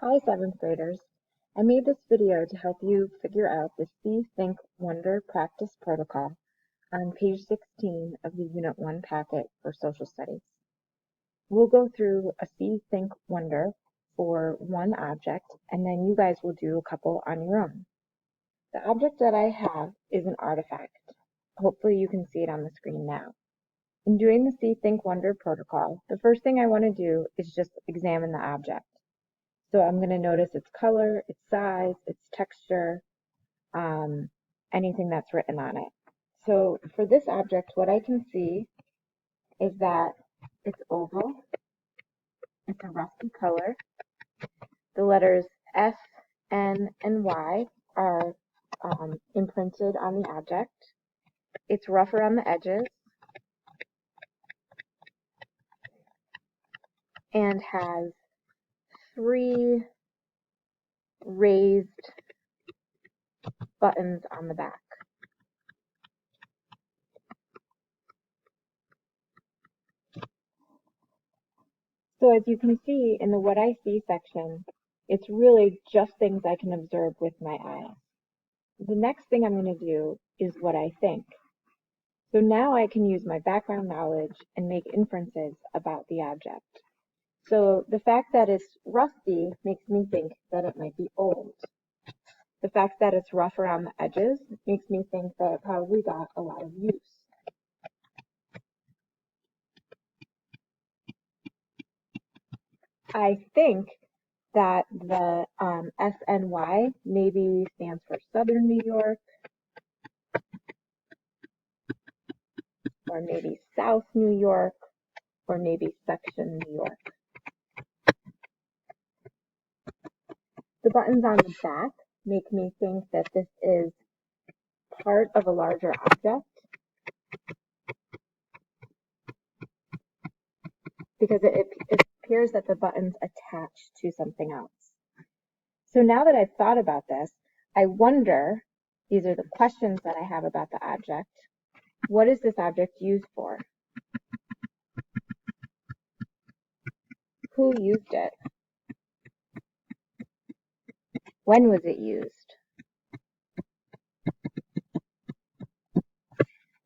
Hi, 7th graders. I made this video to help you figure out the See, Think, Wonder practice protocol on page 16 of the Unit 1 packet for Social Studies. We'll go through a See, Think, Wonder for one object, and then you guys will do a couple on your own. The object that I have is an artifact. Hopefully you can see it on the screen now. In doing the See, Think, Wonder protocol, the first thing I want to do is just examine the object. So I'm going to notice its color, its size, its texture, anything that's written on it. So for this object, what I can see is that it's oval, it's a rusty color, the letters S, N, and Y are imprinted on the object, it's rough around the edges, and has 3 raised buttons on the back. So as you can see in the What I See section, it's really just things I can observe with my eyes. The next thing I'm going to do is what I think. So now I can use my background knowledge and make inferences about the object. So the fact that it's rusty makes me think that it might be old. The fact that it's rough around the edges makes me think that it probably got a lot of use. I think that the SNY maybe stands for Southern New York, or maybe South New York, or maybe Section New York. The buttons on the back make me think that this is part of a larger object because it appears that the buttons attach to something else. So now that I've thought about this, I wonder, these are the questions that I have about the object, what is this object used for? Who used it? When was it used?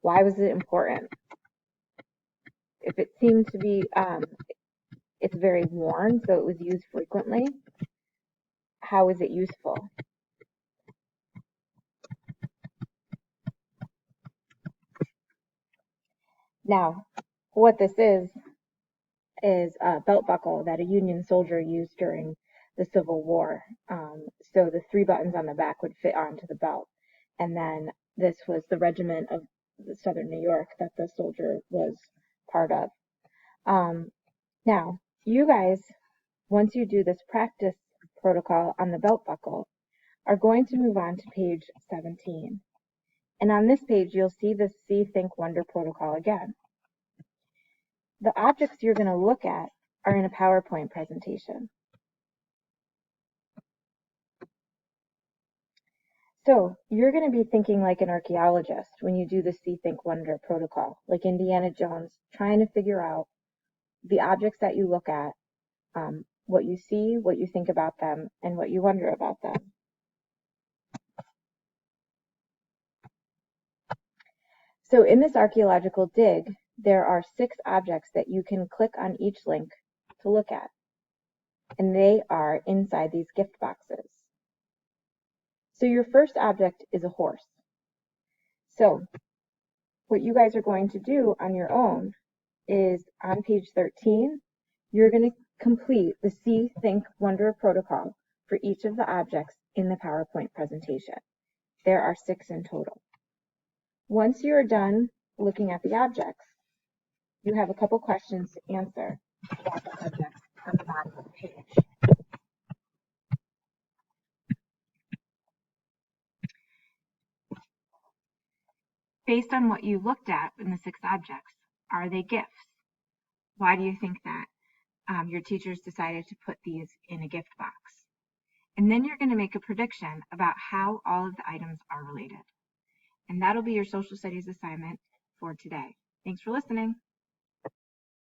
Why was it important? If it seemed to be, it's very worn, so it was used frequently, how is it useful? Now, what this is a belt buckle that a Union soldier used during the Civil War. So the 3 buttons on the back would fit onto the belt. And then this was the regiment of Southern New York that the soldier was part of. Now, you guys, once you do this practice protocol on the belt buckle, are going to move on to page 17. And on this page, you'll see the See, Think, Wonder protocol again. The objects you're going to look at are in a PowerPoint presentation. So you're going to be thinking like an archaeologist when you do the See, Think, Wonder protocol, like Indiana Jones, trying to figure out the objects that you look at, what you see, what you think about them, and what you wonder about them. So in this archaeological dig, there are 6 objects that you can click on each link to look at, and they are inside these gift boxes. So your first object is a horse. So what you guys are going to do on your own is on page 13, you're going to complete the See, Think, Wonder protocol for each of the objects in the PowerPoint presentation. There are 6 in total. Once you're done looking at the objects, you have a couple questions to answer about the objects on the bottom of the page. Based on what you looked at in the 6 objects, are they gifts? Why do you think that? Your teachers decided to put these in a gift box. And then you're going to make a prediction about how all of the items are related. And that'll be your social studies assignment for today. Thanks for listening.